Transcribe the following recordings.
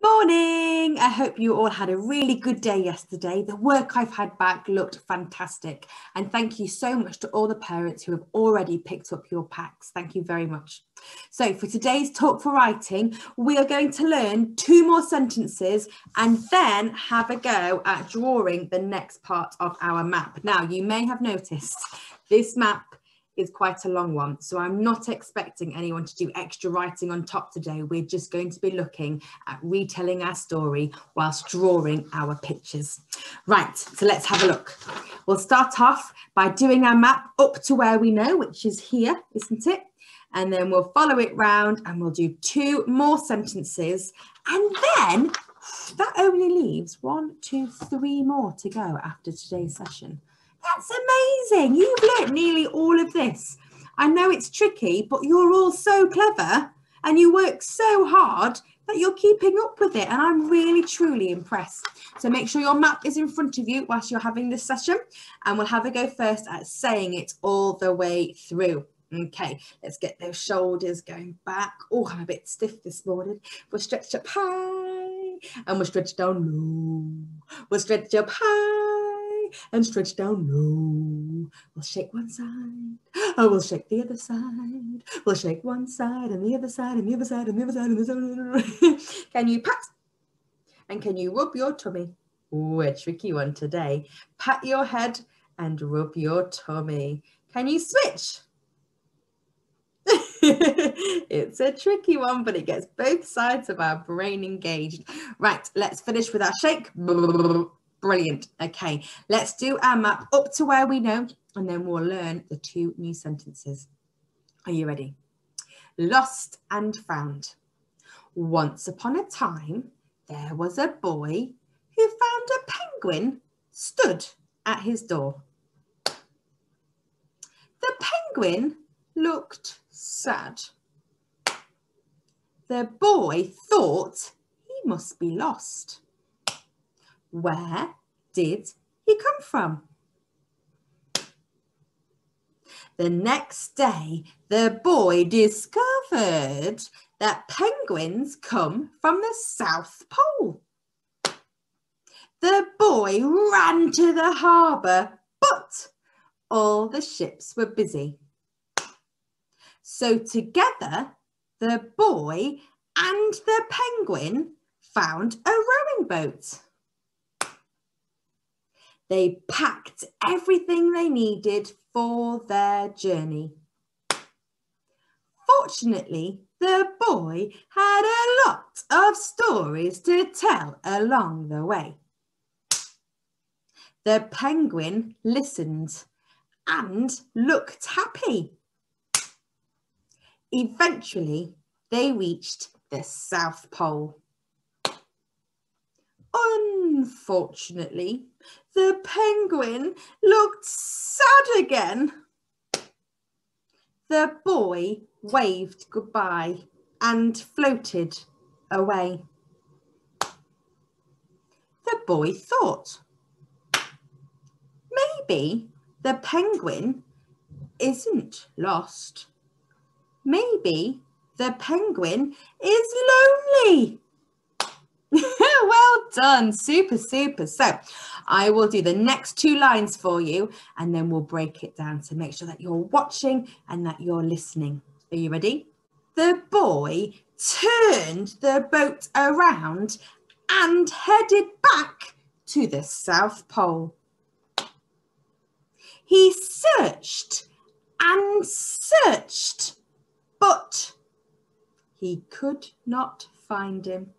Morning! I hope you all had a really good day yesterday. The work I've had back looked fantastic. And thank you so much to all the parents who have already picked up your packs. Thank you very much. So for today's Talk for Writing, we are going to learn 2 more sentences and then have a go at drawing the next part of our map. Now, you may have noticed this map is quite a long one, so I'm not expecting anyone to do extra writing on top today. We're just going to be looking at retelling our story whilst drawing our pictures. Right, so let's have a look. We'll start off by doing our map up to where we know, which is here, isn't it? And then we'll follow it round and we'll do 2 more sentences, and then that only leaves 1, 2, 3 more to go after today's session. That's amazing. You've learnt nearly all of this. I know it's tricky, but you're all so clever and you work so hard that you're keeping up with it. And I'm really, truly impressed. So make sure your map is in front of you whilst you're having this session. And we'll have a go first at saying it all the way through. Okay, let's get those shoulders going back. Oh, I'm a bit stiff this morning. We'll stretch up high and we'll stretch down low. We'll stretch up high and stretch down low. We'll shake one side, oh, we'll shake the other side. We'll shake one side and the other side and the other side and the other side and the other side. Can you pat and can you rub your tummy? Ooh, a tricky one today. Pat your head and rub your tummy. Can you switch? It's a tricky one, but it gets both sides of our brain engaged. Right, let's finish with our shake. Brilliant. Okay, let's do our map up to where we know, and then we'll learn the 2 new sentences. Are you ready? Lost and found. Once upon a time, there was a boy who found a penguin stood at his door. The penguin looked sad. The boy thought he must be lost. Where did he come from? The next day, the boy discovered that penguins come from the South Pole. The boy ran to the harbour, but all the ships were busy. So together, the boy and the penguin found a rowing boat. They packed everything they needed for their journey. Fortunately, the boy had a lot of stories to tell along the way. The penguin listened and looked happy. Eventually, they reached the South Pole. Unfortunately, the penguin looked sad again. The boy waved goodbye and floated away. The boy thought, maybe the penguin isn't lost. Maybe the penguin is lonely. Well done. Super, super. So I will do the next 2 lines for you and then we'll break it down to make sure that you're watching and that you're listening. Are you ready? The boy turned the boat around and headed back to the South Pole. He searched and searched, but he could not find him.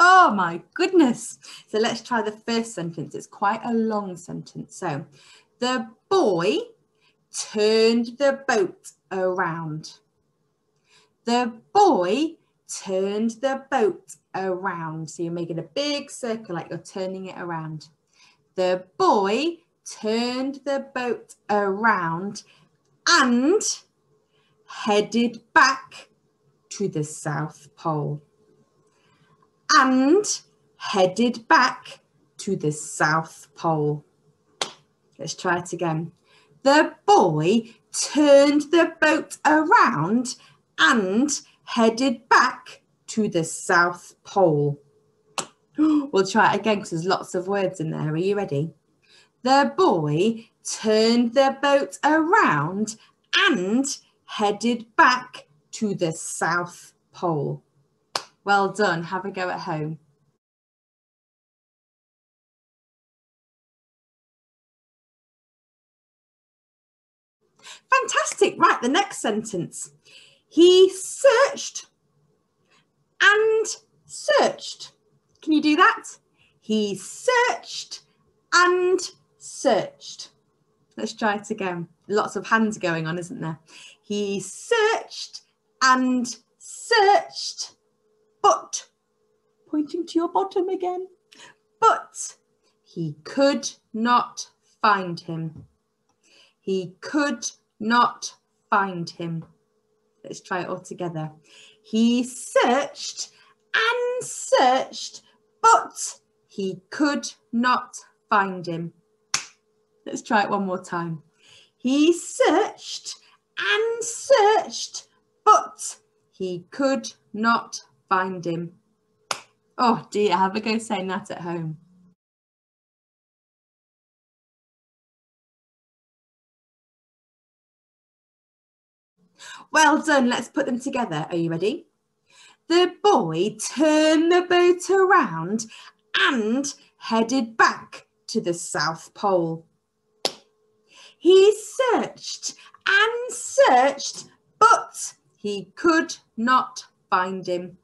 Oh my goodness. So let's try the first sentence. It's quite a long sentence. So the boy turned the boat around. The boy turned the boat around. So you're making a big circle like you're turning it around. The boy turned the boat around and headed back to the South Pole. And headed back to the South Pole. Let's try it again. The boy turned the boat around and headed back to the South Pole. We'll try it again because there's lots of words in there. Are you ready? The boy turned the boat around and headed back to the South Pole. Well done. Have a go at home. Fantastic. Right, the next sentence. He searched and searched. Can you do that? He searched and searched. Let's try it again. Lots of hands going on, isn't there? He searched and searched, but, pointing to your bottom again, but he could not find him. He could not find him. Let's try it all together. He searched and searched, but he could not find him. Let's try it one more time. He searched and searched, but he could not find him. Oh dear, have a go saying that at home. Well done, let's put them together. Are you ready? The boy turned the boat around and headed back to the South Pole. He searched and searched, but he could not find him.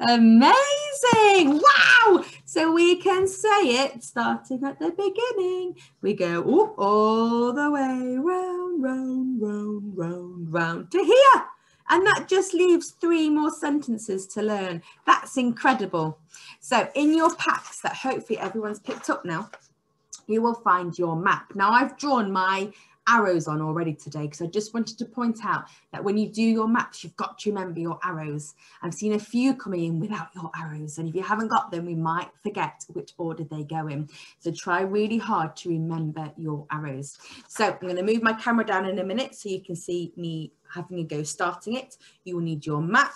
Amazing! Wow! So we can say it starting at the beginning. We go all the way round, round, round, round, round to here. And that just leaves 3 more sentences to learn. That's incredible. So in your packs that hopefully everyone's picked up now, you will find your map. Now I've drawn my arrows on already today because I just wanted to point out that when you do your maps, you've got to remember your arrows. I've seen a few coming in without your arrows, and if you haven't got them, we might forget which order they go in. So try really hard to remember your arrows. So I'm going to move my camera down in a minute so you can see me having a go starting it. You will need your map,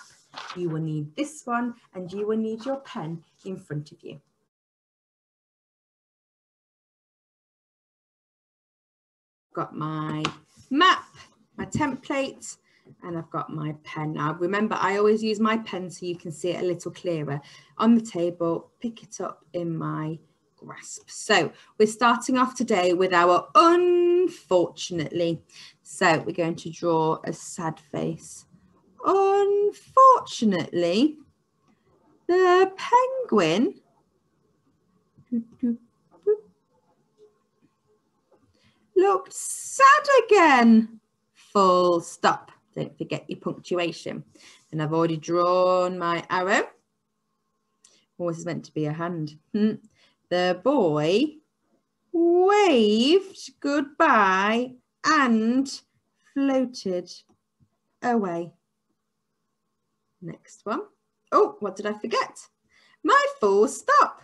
you will need this one, and you will need your pen in front of you. Got my map, my template, and I've got my pen. Now remember, I always use my pen so you can see it a little clearer. On the table, pick it up in my grasp. So we're starting off today with our unfortunately. So we're going to draw a sad face. Unfortunately, the penguin looked sad again. Full stop. Don't forget your punctuation. And I've already drawn my arrow. Oh, this is meant to be a hand. The boy waved goodbye and floated away. Next one. Oh, what did I forget? My full stop.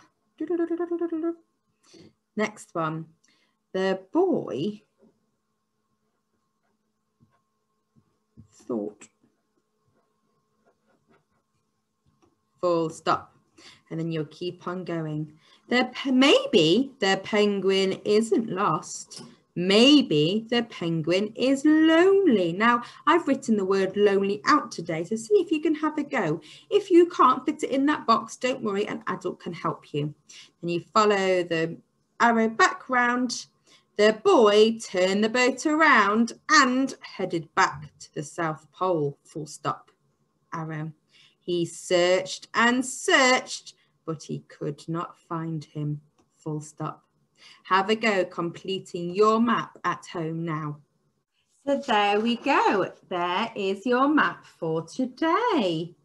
Next one. The boy thought. Full stop. And then you'll keep on going. Maybe the penguin isn't lost. Maybe the penguin is lonely. Now, I've written the word lonely out today, so see if you can have a go. If you can't fit it in that box, don't worry, an adult can help you. And you follow the arrow back round. The boy turned the boat around and headed back to the South Pole. Full stop. Arrow. He searched and searched, but he could not find him. Full stop. Have a go completing your map at home now. So there we go. There is your map for today.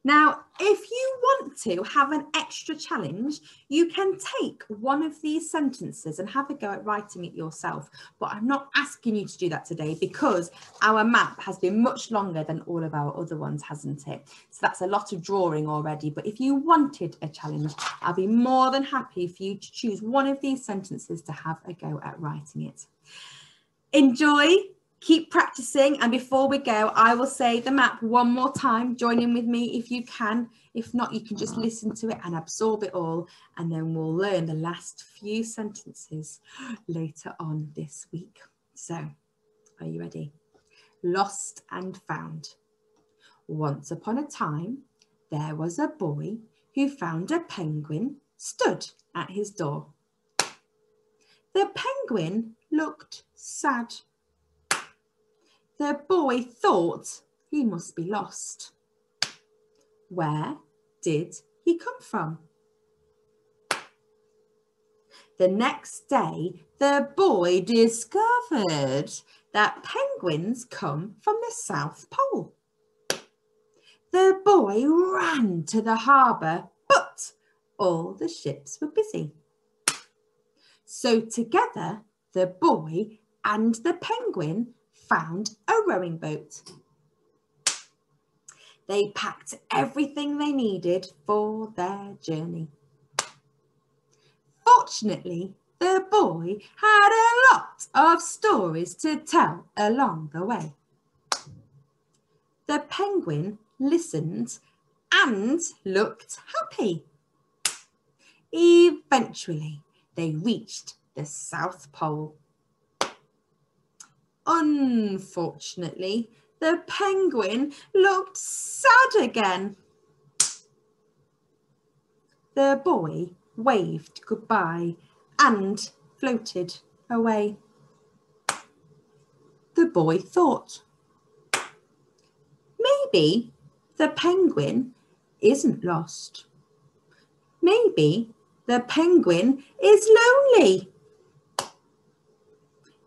Now, if you want to have an extra challenge, you can take one of these sentences and have a go at writing it yourself. But I'm not asking you to do that today because our map has been much longer than all of our other ones, hasn't it? So that's a lot of drawing already. But if you wanted a challenge, I'll be more than happy for you to choose one of these sentences to have a go at writing it. Enjoy Keep practicing, and before we go, I will say the map one more time. Join in with me if you can. If not, you can just listen to it and absorb it all, and then we'll learn the last few sentences later on this week. So, are you ready? Lost and found. Once upon a time, there was a boy who found a penguin stood at his door. The penguin looked sad. The boy thought he must be lost. Where did he come from? The next day, the boy discovered that penguins come from the South Pole. The boy ran to the harbour, but all the ships were busy. So together, the boy and the penguin found a rowing boat. They packed everything they needed for their journey. Fortunately, the boy had a lot of stories to tell along the way. The penguin listened and looked happy. Eventually, they reached the South Pole. Unfortunately, the penguin looked sad again. The boy waved goodbye and floated away. The boy thought, maybe the penguin isn't lost. Maybe the penguin is lonely.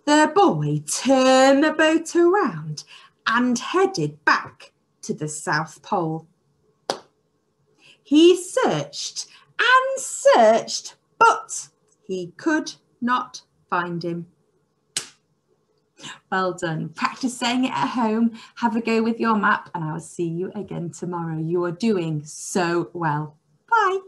The boy turned the boat around and headed back to the South Pole. He searched and searched, but he could not find him. Well done. Practice saying it at home. Have a go with your map, and I will see you again tomorrow. You are doing so well. Bye.